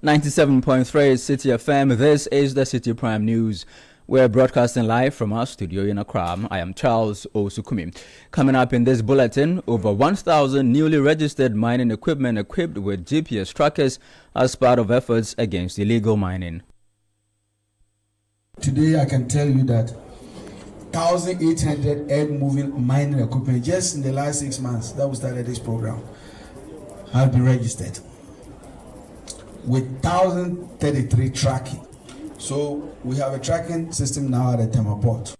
97.3 Citi FM. This is the Citi Prime News. We're broadcasting live from our studio in Accra. I am Charles Osukumi. Coming up in this bulletin, over 1,000 newly registered mining equipment equipped with GPS trackers as part of efforts against illegal mining. Today I can tell you that 1,800 earth-moving mining equipment just in the last 6 months that we started this program have been registered, with 1,033 tracking. So we have a tracking system now at the Tema Port.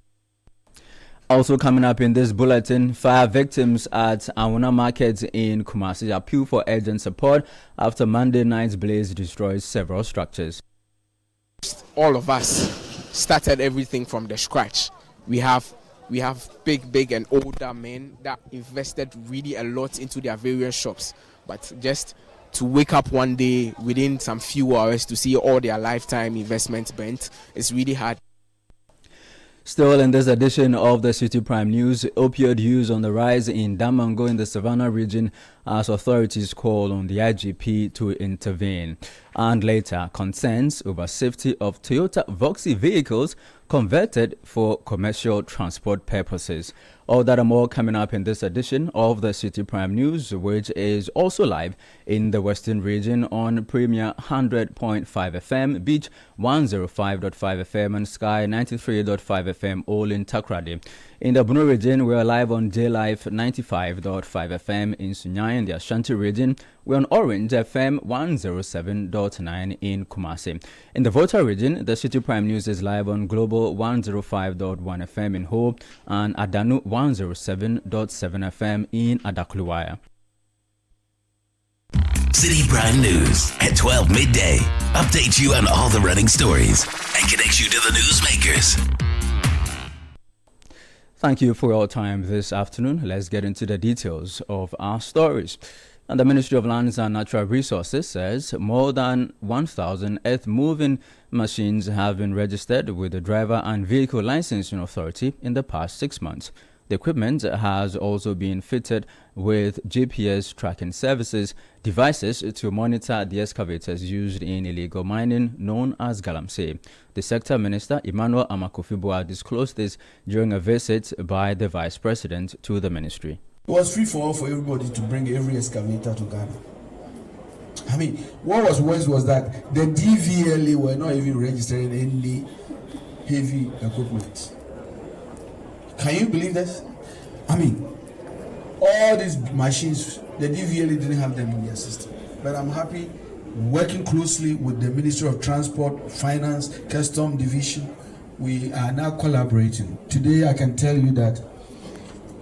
Also coming up in this bulletin, fire victims at Awuna Market in Kumasi appeal for urgent support after Monday night's blaze destroys several structures. All of us started everything from the scratch. We have big and older men that invested really a lot into their various shops, but just to wake up one day within some few hours to see all their lifetime investments burnt, it's really hard. Still in this edition of the Citi Prime News, opioid use on the rise in Damango in the Savannah region as authorities call on the IGP to intervene. And later, concerns over safety of Toyota Voxy vehicles converted for commercial transport purposes. All that and more coming up in this edition of the Citi Prime News, which is also live in the Western region on Premier 100.5 FM, Beach 105.5 FM, and Sky 93.5 FM, all in Takrady. In the Bono region, we are live on J-Life 95.5 FM. In Sunyani, in the Ashanti region, we're on Orange FM 107.9 in Kumasi. In the Volta region, the Citi Prime News is live on Global 105.1 FM in Ho and Adanu 107.7 FM in Adakluwaya. Citi Prime News at 12 midday. Updates you on all the running stories and connects you to the newsmakers. Thank you for your time this afternoon. Let's get into the details of our stories. And the Ministry of Lands and Natural Resources says more than 1,000 earth-moving machines have been registered with the Driver and Vehicle Licensing Authority in the past 6 months. The equipment has also been fitted with GPS tracking devices to monitor the excavators used in illegal mining known as galamsey. The Sector Minister, Emmanuel Amakofibua, disclosed this during a visit by the Vice President to the ministry. It was free for all for everybody to bring every excavator to Ghana. I mean, what was worse was that the DVLA were not even registering any heavy equipment. Can you believe this? I mean, all these machines, the DVLA didn't have them in their system. But I'm happy working closely with the Ministry of Transport, Finance, Custom Division. We are now collaborating. Today I can tell you that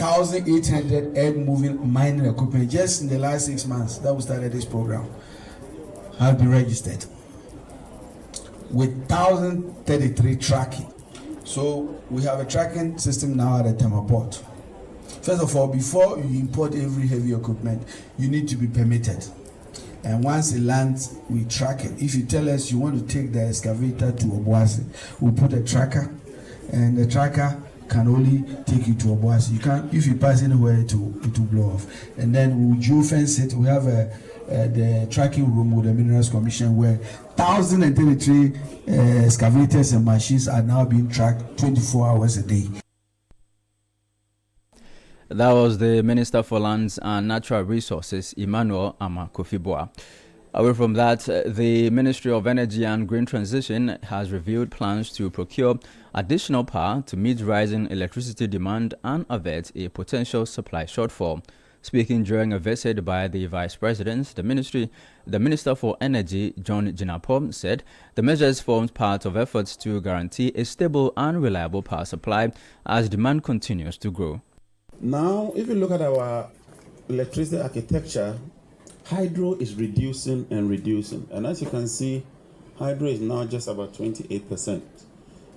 1,800 earth-moving mining equipment just in the last 6 months that we started this program have been registered, with 1,033 tracking. So we have a tracking system now at the Tema Port. First of all, before you import every heavy equipment, you need to be permitted. And once it lands, we track it. If you tell us you want to take the excavator to Obuasi, we'll put a tracker, and the tracker can only take you to Obuasi. You can't, if you pass anywhere, it will blow off. And then we'll geofence it. We have the tracking room with the Minerals Commission where 1,033 excavators and machines are now being tracked 24 hours a day. That was the Minister for Lands and Natural Resources, Emmanuel Amakofibua. Away from that, the Ministry of Energy and Green Transition has revealed plans to procure additional power to meet rising electricity demand and avert a potential supply shortfall. Speaking during a visit by the Vice President, the Minister for Energy, John Jinapom, said the measures formed part of efforts to guarantee a stable and reliable power supply as demand continues to grow. Now, if you look at our electricity architecture, hydro is reducing and reducing. And as you can see, hydro is now just about 28%,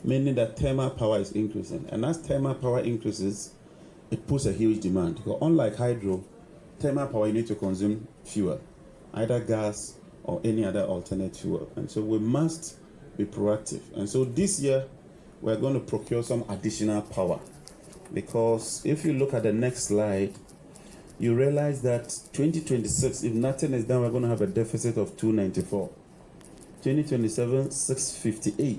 meaning that thermal power is increasing. And as thermal power increases, it puts a huge demand. Because unlike hydro, thermal power, you need to consume fuel, either gas or any other alternate fuel. And so we must be proactive. And so this year, we're going to procure some additional power. Because if you look at the next slide, you realize that 2026, if nothing is done, we're going to have a deficit of 294. 2027, 658.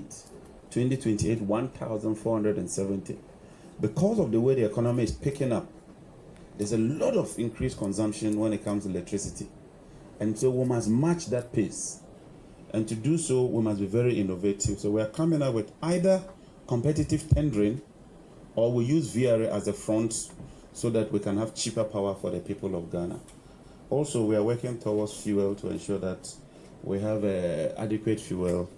2028, 1,470. Because of the way the economy is picking up, there's a lot of increased consumption when it comes to electricity. And so we must match that pace. And to do so, we must be very innovative. So we are coming up with either competitive tendering, or we use VRA as a front so that we can have cheaper power for the people of Ghana. Also, we are working towards fuel to ensure that we have adequate fuel.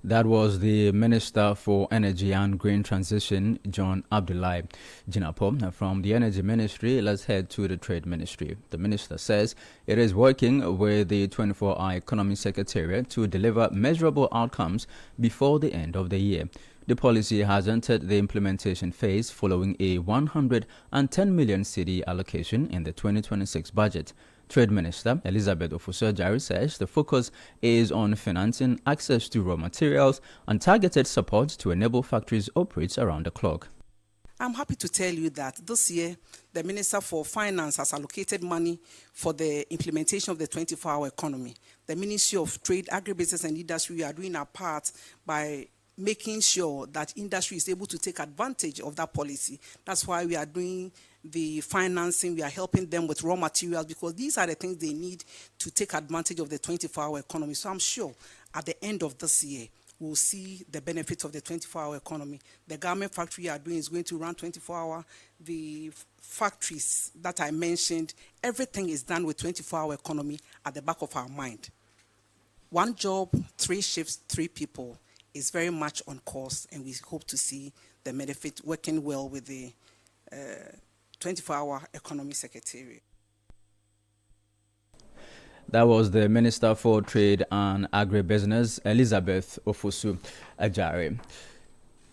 That was the Minister for Energy and Green Transition, John Abdullahi Jinapo. From the Energy Ministry, let's head to the Trade Ministry. The Minister says it is working with the 24-hour Economy Secretariat to deliver measurable outcomes before the end of the year. The policy has entered the implementation phase following a 110 million cedi allocation in the 2026 budget. Trade Minister Elizabeth Ofosu-Adjare says the focus is on financing access to raw materials and targeted support to enable factories operate around the clock. I'm happy to tell you that this year, the Minister for Finance has allocated money for the implementation of the 24-hour economy. The Ministry of Trade, Agribusiness and Industry are doing our part by making sure that industry is able to take advantage of that policy. That's why we are doing the financing, we are helping them with raw materials, because these are the things they need to take advantage of the 24-hour economy. So I'm sure at the end of this year, we'll see the benefits of the 24-hour economy. The garment factory we are doing is going to run 24-hour. The factories that I mentioned, everything is done with 24-hour economy at the back of our mind. One job, 3 shifts, 3 people is very much on course, and we hope to see the benefit working well with the 24-hour Economy Secretariat. That was the Minister for Trade and Agribusiness, Elizabeth Ofosu-Adjare.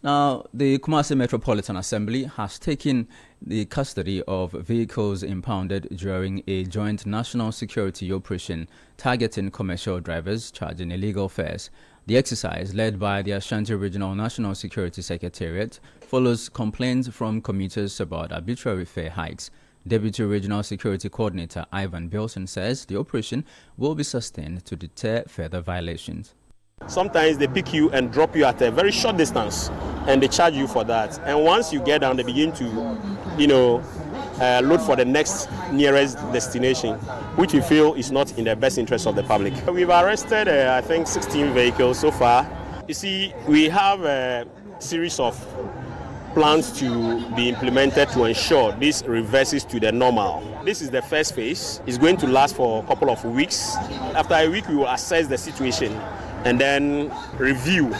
Now, the Kumasi Metropolitan Assembly has taken the custody of vehicles impounded during a joint national security operation targeting commercial drivers charging illegal fares. The exercise, led by the Ashanti Regional National Security Secretariat, follows complaints from commuters about arbitrary fare hikes. Deputy Regional Security Coordinator Ivan Bilson says the operation will be sustained to deter further violations. Sometimes they pick you and drop you at a very short distance, and they charge you for that. And once you get down, they begin to, load for the next nearest destination, which we feel is not in the best interest of the public. We've arrested, I think, 16 vehicles so far. You see, we have a series of plans to be implemented to ensure this reverses to the normal. This is the first phase. It's going to last for a couple of weeks. After a week, we will assess the situation and then review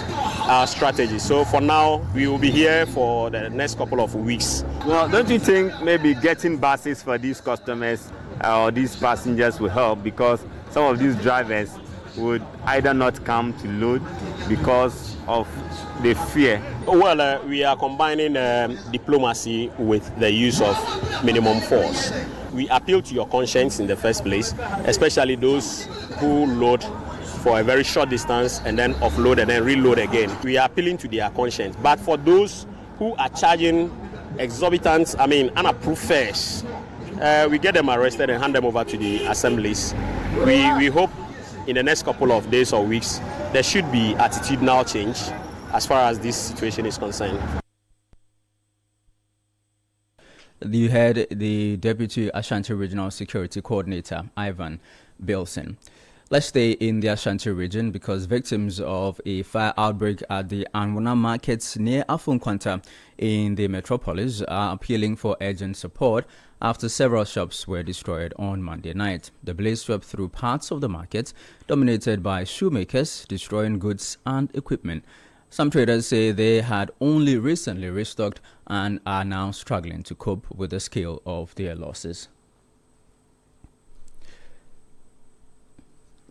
our strategy. So for now, we will be here for the next couple of weeks. Well, don't you think maybe getting buses for these customers or these passengers will help, because some of these drivers would either not come to load because of the fear? Well, we are combining diplomacy with the use of minimum force. We appeal to your conscience in the first place, especially those who load for a very short distance and then offload and then reload again. We are appealing to their conscience. But for those who are charging exorbitant, unapproved fares, we get them arrested and hand them over to the assemblies. We hope in the next couple of days or weeks there should be attitudinal change as far as this situation is concerned. You heard the Deputy Ashanti Regional Security Coordinator, Ivan Bilson. Let's stay in the Ashanti region, because victims of a fire outbreak at the Anwana markets near Afunkwanta in the metropolis are appealing for urgent support after several shops were destroyed on Monday night. The blaze swept through parts of the market dominated by shoemakers, destroying goods and equipment. Some traders say they had only recently restocked and are now struggling to cope with the scale of their losses.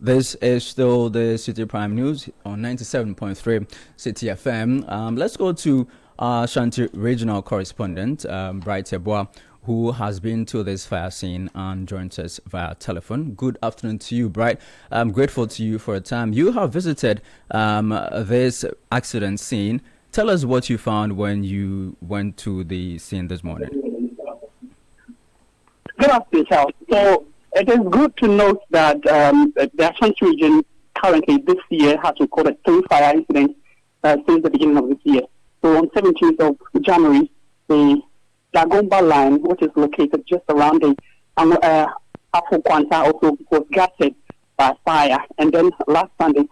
This is still the Citi Prime News on 97.3 Citi FM. Let's go to our Ashanti Regional Correspondent, Bright Yeboah, who has been to this fire scene and joins us via telephone. Good afternoon to you, Bright. I'm grateful to you for a time. You have visited this accident scene. Tell us what you found when you went to the scene this morning. Good afternoon, Charles. So It is good to note that the Ashanti region currently this year has recorded 3 fire incidents since the beginning of this year. So on 17th of January, the Dagomba line, which is located just around the Afo Kwanta, also was gutted by fire. And then last Sunday,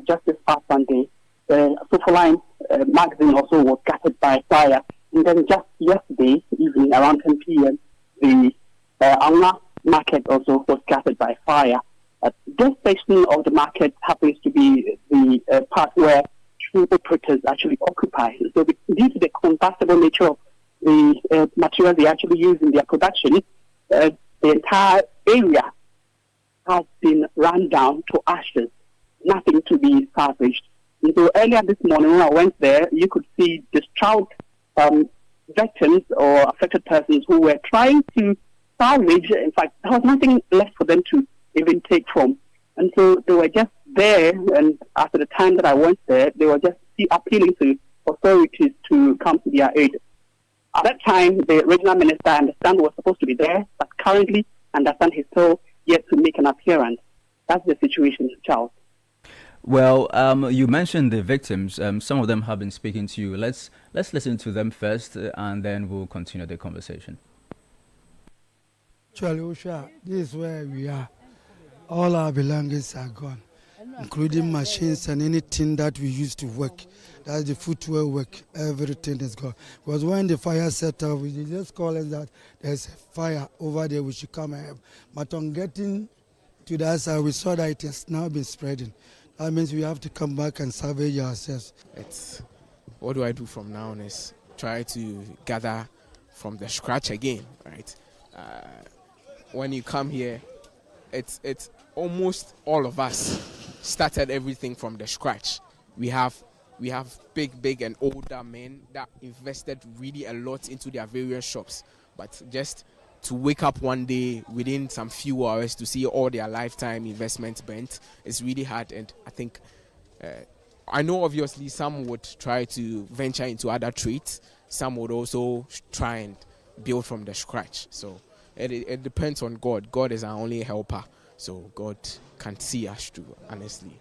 just this past Sunday, the Sofoline magazine also was gutted by fire. And then just yesterday evening, around 10 p.m., the Auna market also was gutted by fire. This section of the market happens to be the part where two operators actually occupy. So due to the combustible nature of the material they actually use in their production, the entire area has been run down to ashes, nothing to be salvaged. And so earlier this morning when I went there, you could see distraught victims or affected persons who were trying to salvage. In fact, there was nothing left for them to even take from. And so they were just there, and after the time that I went there, they were just appealing to authorities to come to their aid. At that time, the regional minister, I understand, was supposed to be there, but currently, I understand he's still yet to make an appearance. That's the situation, Charles. Well, you mentioned the victims. Some of them have been speaking to you. Let's listen to them first, and then we'll continue the conversation. Actually, Usha, this is where we are. All our belongings are gone, including machines and anything that we used to work. That's the footwear work. Everything is gone. Because when the fire set off, we just call us that there's a fire over there, we should come and help. But on getting to that side, we saw that it has now been spreading. That means we have to come back and salvage ourselves. What do I do from now on is try to gather from the scratch again, right? When you come here, it's almost all of us started everything from the scratch. We have big and older men that invested really a lot into their various shops, but just to wake up one day within some few hours to see all their lifetime investments burnt is really hard. And I think I know obviously some would try to venture into other trades, some would also try and build from the scratch. So it depends on God. God is our only helper. So God can see us through, honestly.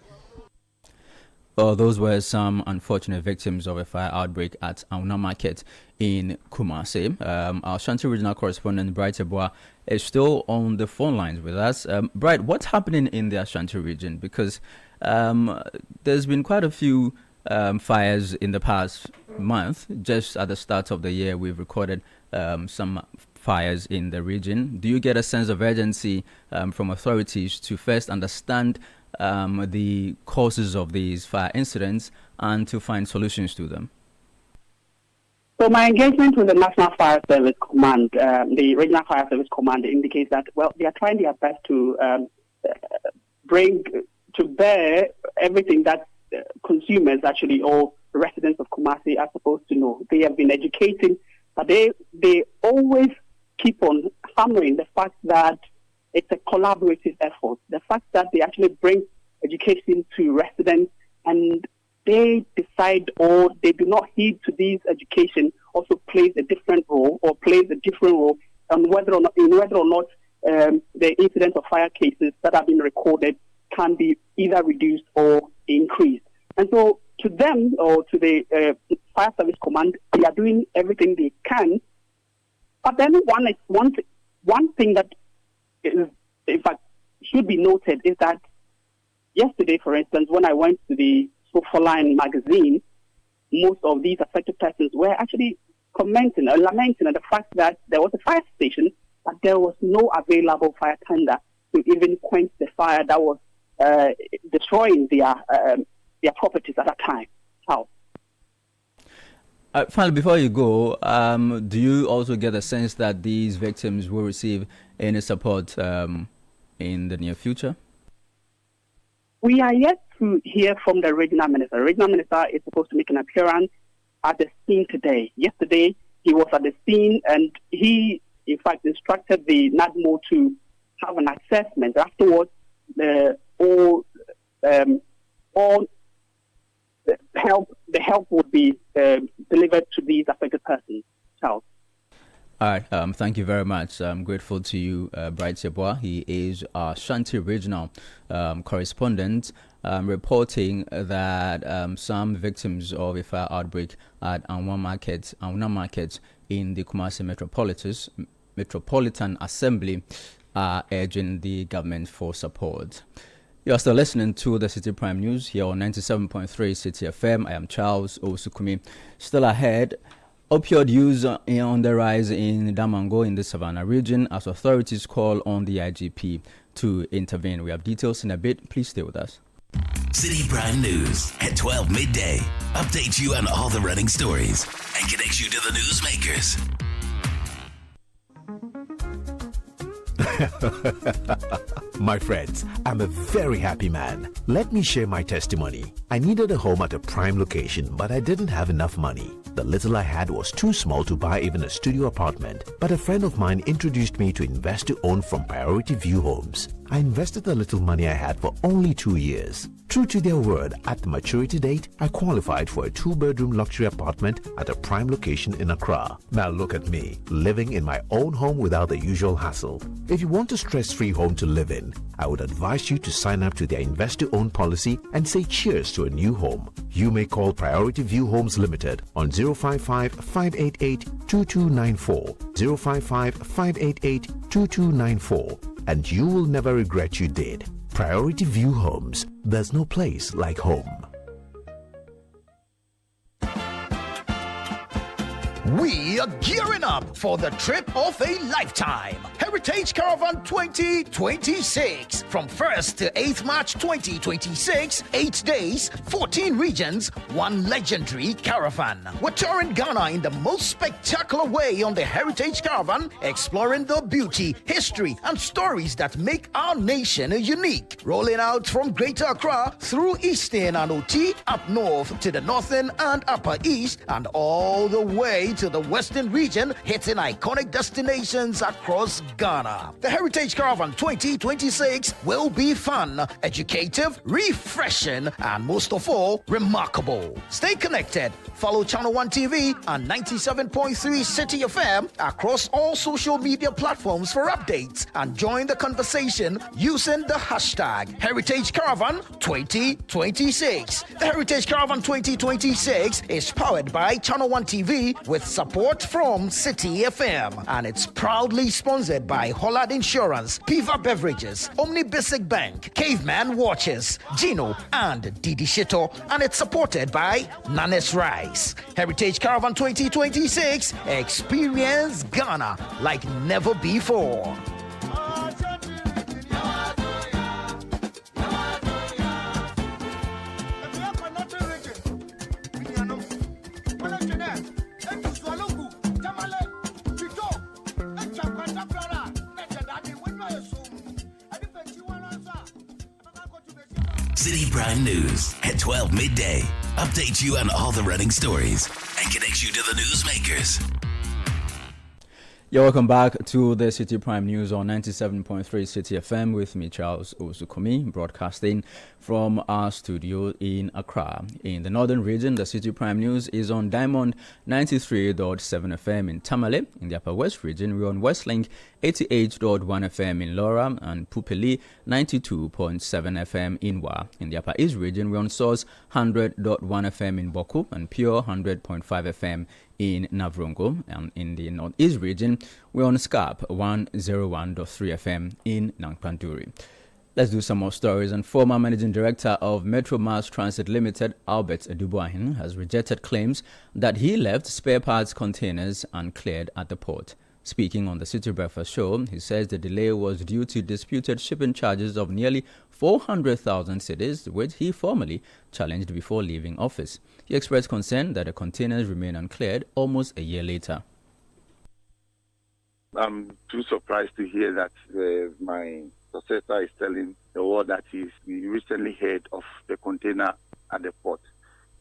Well, those were some unfortunate victims of a fire outbreak at Auna Market in Kumasi. Our Ashanti regional correspondent, Bright Eboa, is still on the phone lines with us. Bright, what's happening in the Ashanti region? Because there's been quite a few fires in the past month. Just at the start of the year, we've recorded some fires in the region. Do you get a sense of urgency from authorities to first understand the causes of these fire incidents and to find solutions to them? So my engagement with the National Fire Service Command, the Regional Fire Service Command, indicates that, well, they are trying their best to bring to bear everything that consumers actually, or residents of Kumasi, are supposed to know. They have been educating, but they always keep on hammering the fact that it's a collaborative effort. The fact that they actually bring education to residents and they decide or they do not heed to these education also plays a different role on whether or not the incidence of fire cases that have been recorded can be either reduced or increased. And so to them, or to the Fire Service Command, they are doing everything they can. But then one thing that is, in fact, should be noted is that yesterday, for instance, when I went to the Sofoline magazine, most of these affected persons were actually commenting or lamenting at the fact that there was a fire station, but there was no available fire tender to even quench the fire that was destroying their properties at that time. How? Finally, before you go, do you also get a sense that these victims will receive any support in the near future? We are yet to hear from the regional minister. The regional minister is supposed to make an appearance at the scene today. Yesterday, he was at the scene and he, in fact, instructed the NADMO to have an assessment. Afterwards, all the help would be delivered to these affected persons. Charles. All right, thank you very much. I'm grateful to you, Bright Seboa. He is our Shanti Regional correspondent, reporting that some victims of a fire outbreak at Anwa Market in the Kumasi Metropolitan Assembly are urging the government for support. You are still listening to the City Prime News here on 97.3 Citi FM. I am Charles Osukumi. Still ahead, opioid use on the rise in Damango in the Savannah region as authorities call on the IGP to intervene. We have details in a bit. Please stay with us. City Prime News at 12 midday. Update you on all the running stories and connects you to the newsmakers. My friends, I'm a very happy man. Let me share my testimony. I needed a home at a prime location, but I didn't have enough money. The little I had was too small to buy even a studio apartment, but a friend of mine introduced me to invest to own from Priority View Homes. I invested the little money I had for only 2 years. True to their word, at the maturity date, I qualified for a 2-bedroom luxury apartment at a prime location in Accra. Now look at me, living in my own home without the usual hassle. If you want a stress-free home to live in, I would advise you to sign up to their invest-to-own policy and say cheers to a new home. You may call Priority View Homes Limited on 055-588-2294, 055-588-2294, and you will never regret you did. Priority View Homes. There's no place like home. We are gearing up for the trip of a lifetime. Heritage Caravan 2026. From 1st to 8th March 2026, 8 days, 14 regions, 1 legendary caravan. We're touring Ghana in the most spectacular way on the Heritage Caravan, exploring the beauty, history, and stories that make our nation unique. Rolling out from Greater Accra through Eastern and OT, up north to the Northern and Upper East, and all the way to the Western region, hitting iconic destinations across Ghana. The Heritage Caravan 2026 will be fun, educative, refreshing, and most of all, remarkable. Stay connected. Follow Channel 1 TV and 97.3 Citi FM across all social media platforms for updates and join the conversation using the hashtag Heritage Caravan 2026. The Heritage Caravan 2026 is powered by Channel 1 TV with support from Citi FM, and it's proudly sponsored by Hollard Insurance, Piva Beverages, Omni Basic Bank, Caveman Watches, Gino, and Didi Shito, and it's supported by Nanes Rice. Heritage Caravan 2026, experience Ghana like never before. City Prime News at 12 midday. Updates you on all the running stories and connects you to the newsmakers. You're welcome back to the City Prime News on 97.3 Citi FM with me, Charles Osukumi, broadcasting from our studio in Accra. In the northern region, the City Prime News is on Diamond 93.7 FM in Tamale. In the Upper West region, we're on Westlink 88.1 FM in Laura and Pupili 92.7 FM in Wa. In the Upper East region, we're on Source 100.1 FM in Boku and Pure 100.5 FM in Navrongo. And in the Northeast region, we're on SCAP 101.3 FM in Nangpanduri. Let's do some more stories. And former Managing Director of Metro Mass Transit Limited, Albert Duboahin, has rejected claims that he left spare parts containers uncleared at the port. Speaking on the City Breakfast Show, he says the delay was due to disputed shipping charges of nearly 400,000 cedis, which he formally challenged before leaving office. He expressed concern that the containers remain uncleared almost a year later. I'm too surprised to hear that my successor is telling the world that we recently heard of the container at the port.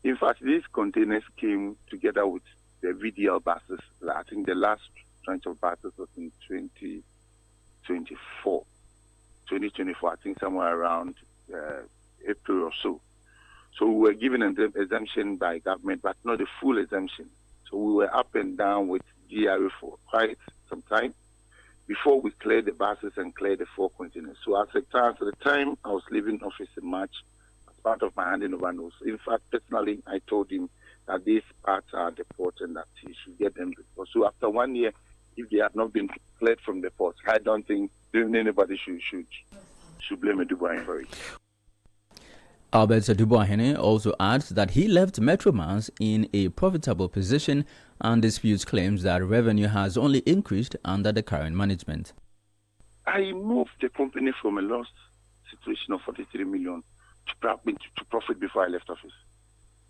In fact, these containers came together with the VDL buses. I think the last tranche of buses was in 2024, I think somewhere around April or so. So we were given an exemption by government, but not a full exemption. So we were up and down with GRA for quite some time before we cleared the buses and cleared the 4 containers. So at the time I was leaving office in March, as part of my handing over notes. In fact, personally, I told him that these parts are at the port and that he should get them. So after 1 year, if they have not been cleared from the port, I don't think anybody should blame a Dubai for it. Albert Duboahene also adds that he left Metromans in a profitable position and disputes claims that revenue has only increased under the current management. I moved the company from a loss situation of 43 million to profit before I left office.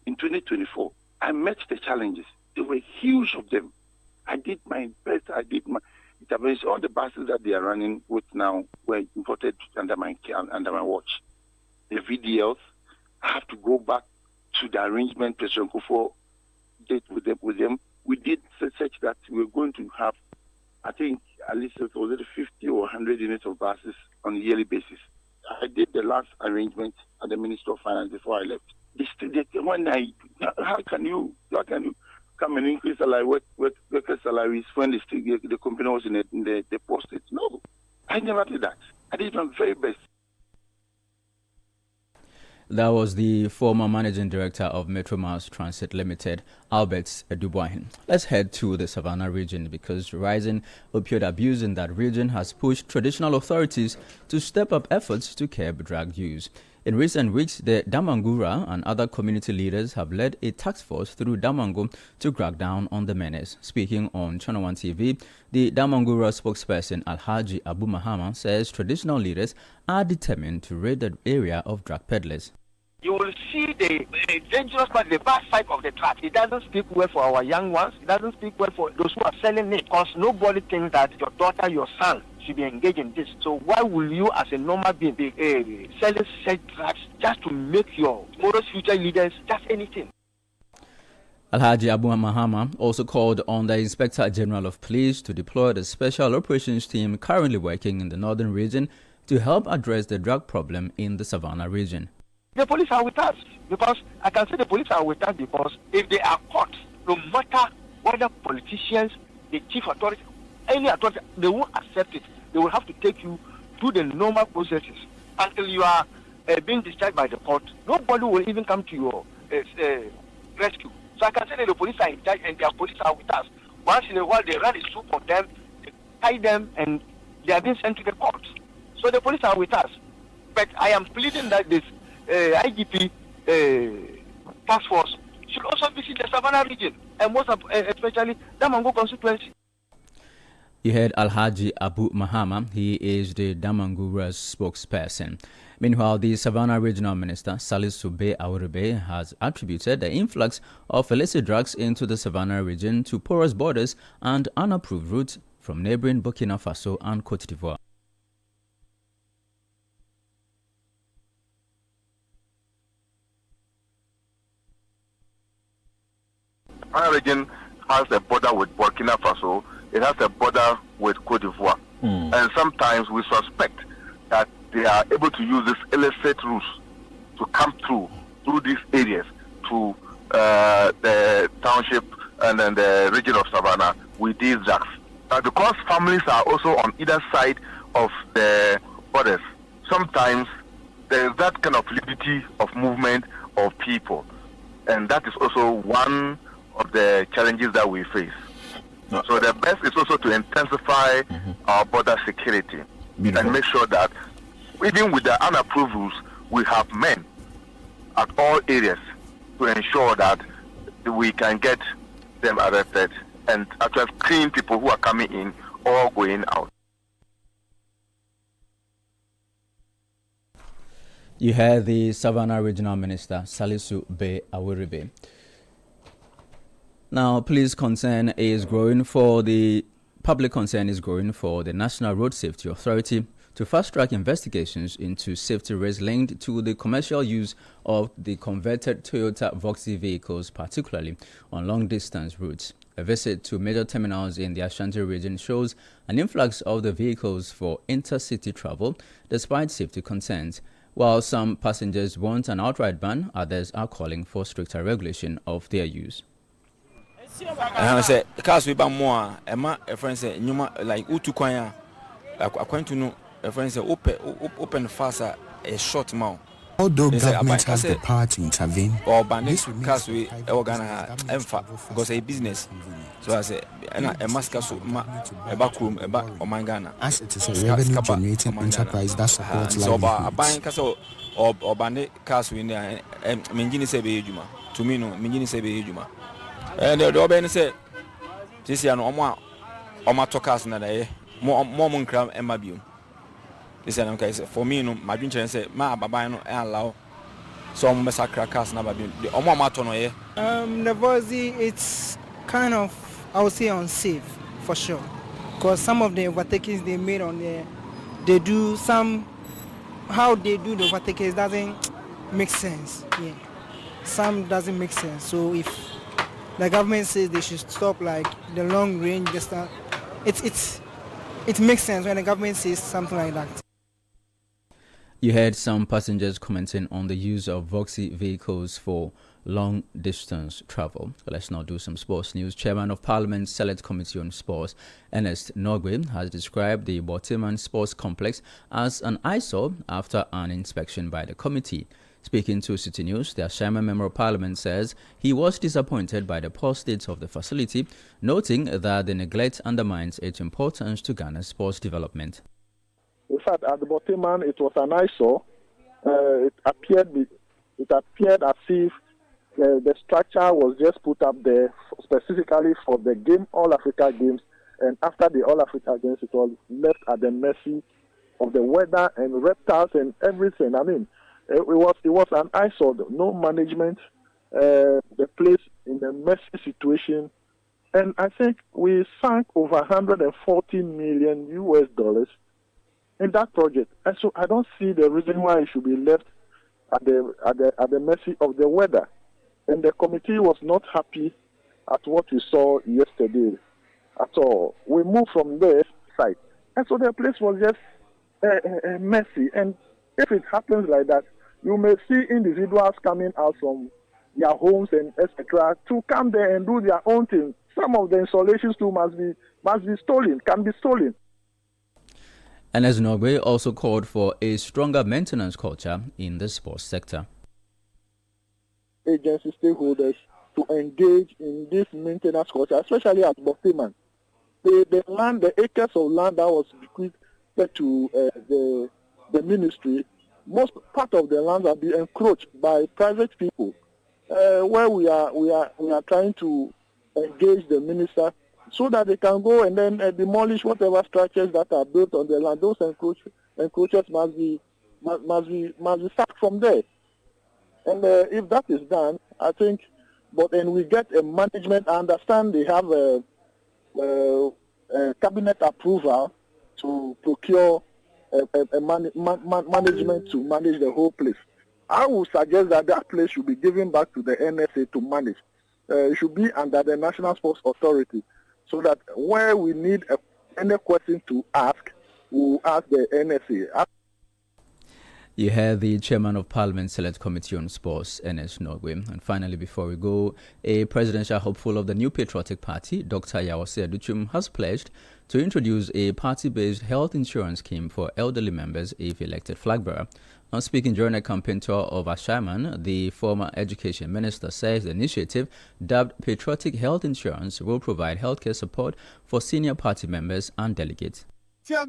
In 2024, I met the challenges. There were huge of them. I did my best. I did my intervention. All the buses that they are running with now were imported under my watch. The VDLs, I have to go back to the arrangement President Kufuor did with them. We did such that we were going to have, I think, at least it was 50 or 100 units of buses on a yearly basis. I did the last arrangement at the Ministry of Finance before I left. How can you come and increase workers' salaries when the company was in the post? No, I never did that. I did my very best. That was the former managing director of Metromars Transit Limited, Albert Duboahene. Let's head to the Savannah region because rising opioid abuse in that region has pushed traditional authorities to step up efforts to curb drug use. In recent weeks, the Damangura and other community leaders have led a task force through Damango to crack down on the menace. Speaking on Channel 1 TV, the Damangura spokesperson Alhaji Abu Mahama says traditional leaders are determined to rid the area of drug peddlers. You will see the dangerous part, the bad side of the trap. It doesn't speak well for our young ones. It doesn't speak well for those who are selling it. Because nobody thinks that your daughter, your son should be engaged in this. So why will you as a normal being be selling sex drugs just to make your tomorrow's future leaders just anything? Alhaji Abu Mahama also called on the Inspector General of Police to deploy the Special Operations Team currently working in the northern region to help address the drug problem in the Savannah region. The police are with us because I can say the police are with us because if they are caught, no matter whether politicians, the chief authority, any authority, they won't accept it. They will have to take you through the normal processes until you are being discharged by the court. Nobody will even come to your rescue. So I can say that the police are in charge and their police are with us. Once in a while, they run a soup for them, they tie them, and they are being sent to the court. So the police are with us. But I am pleading that this IGP task force should also visit the Savannah region and most especially Damango constituency. You heard Alhaji Abu Mahama. He is the Damangura's spokesperson. Meanwhile, the Savannah Regional Minister Salisu Bey Awuribe has attributed the influx of illicit drugs into the Savannah region to porous borders and unapproved routes from neighboring Burkina Faso and Cote d'Ivoire. Our region has a border with Burkina Faso, it has a border with Cote d'Ivoire. And sometimes we suspect that they are able to use these illicit routes to come through these areas to the township and then the region of Savannah with these drugs. But because families are also on either side of the borders, sometimes there is that kind of liberty of movement of people. And that is also one of the challenges that we face. So the best is also to intensify our border security and make sure that even with the unapproved rules, we have men at all areas to ensure that we can get them arrested and actually clean people who are coming in or going out. You heard the Savannah Regional Minister Salisu Bey Awuribe. Now, public concern is growing for the National Road Safety Authority to fast-track investigations into safety risks linked to the commercial use of the converted Toyota Voxy vehicles, particularly on long-distance routes. A visit to major terminals in the Ashanti region shows an influx of the vehicles for intercity travel despite safety concerns. While some passengers want an outright ban, others are calling for stricter regulation of their use. And I said, cars we buy more. Emma, a friend said, Numa like Utu Kwaya. According to know, a friend said, open faster a short mouth. Although government has the power to intervene, or bandit cars we organa because a business. So I said, a mask so a back room about Omangana. As it is a revenue generating enterprise that supports livelihoods. So buying castle or bandit cars we there, Mingini Sebe Juma. To me, no, Mingini Sebe Juma. And the Doben said, this year no more, or my talkers na day, more moncram and mabium. This is okay. For me, no, my dream say, ma baba no allow some massacre cars na babium. The omo matono ye. The Vozi, it's kind of, I would say, unsafe for sure, because some of the overtakings they made on there, they do some, how they do the overtakings doesn't make sense. Yeah, some doesn't make sense. So if the government says they should stop like the long range distance, it makes sense when the government says something like that. You heard some passengers commenting on the use of Voxy vehicles for long distance travel. Let's now do some sports news. Chairman of Parliament's Select Committee on Sports, Ernest Norgwe, has described the Boteman Sports Complex as an eyesore after an inspection by the committee. Speaking to Citi News, the Ashaiman Member of Parliament says he was disappointed by the poor state of the facility, noting that the neglect undermines its importance to Ghana's sports development. In fact, at the Boteman, it was an eyesore. It appeared as if the structure was just put up there specifically for the game, All Africa Games, and after the All Africa Games, it was left at the mercy of the weather and reptiles and everything. I mean, it was an eyesore. No management, the place in a messy situation, and I think we sank over $114 million in that project. And so I don't see the reason why it should be left at the mercy of the weather. And the committee was not happy at what we saw yesterday at all. We moved from there side, and so the place was just messy. And if it happens like that, you may see individuals coming out from their homes and etc. to come there and do their own thing. Some of the installations too must be stolen, can be stolen. And as Norway also called for a stronger maintenance culture in the sports sector. Agency stakeholders to engage in this maintenance culture, especially at Boteman. The land, the acres of land that was bequeathed to the ministry, most part of the land are being encroached by private people. Where we are trying to engage the minister so that they can go and then demolish whatever structures that are built on the land. Those encroachers must be sacked from there. And if that is done, I think, and we get a management. I understand they have a cabinet approval to procure a management to manage the whole place. I would suggest that place should be given back to the NSA to manage. It should be under the National Sports Authority, so that where we need any question to ask, we'll ask the NSA. You heard the Chairman of Parliament's Select Committee on Sports, Ernest Norgwe. And finally, before we go, a presidential hopeful of the New Patriotic Party, Dr. Yawase Aduchum, has pledged to introduce a party-based health insurance scheme for elderly members if elected flag bearer. Now, speaking during a campaign tour of Ashaiman, the former education minister says the initiative, dubbed Patriotic Health Insurance, will provide healthcare support for senior party members and delegates. The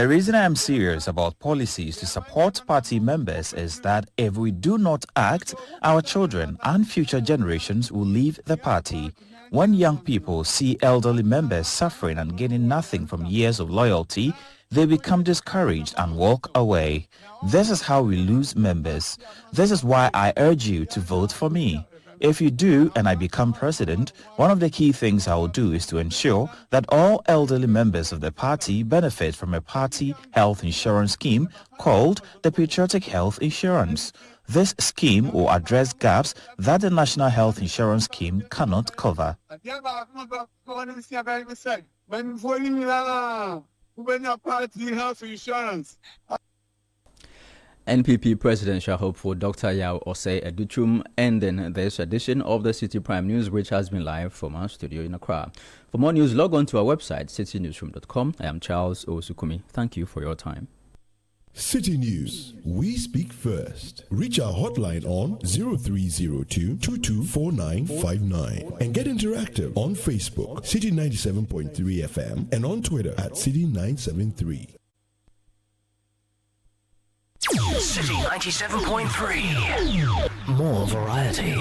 reason I am serious about policies to support party members is that if we do not act, our children and future generations will leave the party. When young people see elderly members suffering and gaining nothing from years of loyalty, they become discouraged and walk away. This is how we lose members. This is why I urge you to vote for me. If you do and I become president, one of the key things I will do is to ensure that all elderly members of the party benefit from a party health insurance scheme called the Patriotic Health Insurance. This scheme will address gaps that the National Health Insurance Scheme cannot cover. NPP presidential hopeful Dr. Yao Osei Educhum ending this edition of the Citi Prime News, which has been live from our studio in Accra. For more news, log on to our website, citynewsroom.com. I am Charles Osukumi. Thank you for your time. City News. We speak first. Reach our hotline on 0302 224959 and get interactive on Facebook, City 97.3 FM, and on Twitter at City 973. City 97.3. More variety.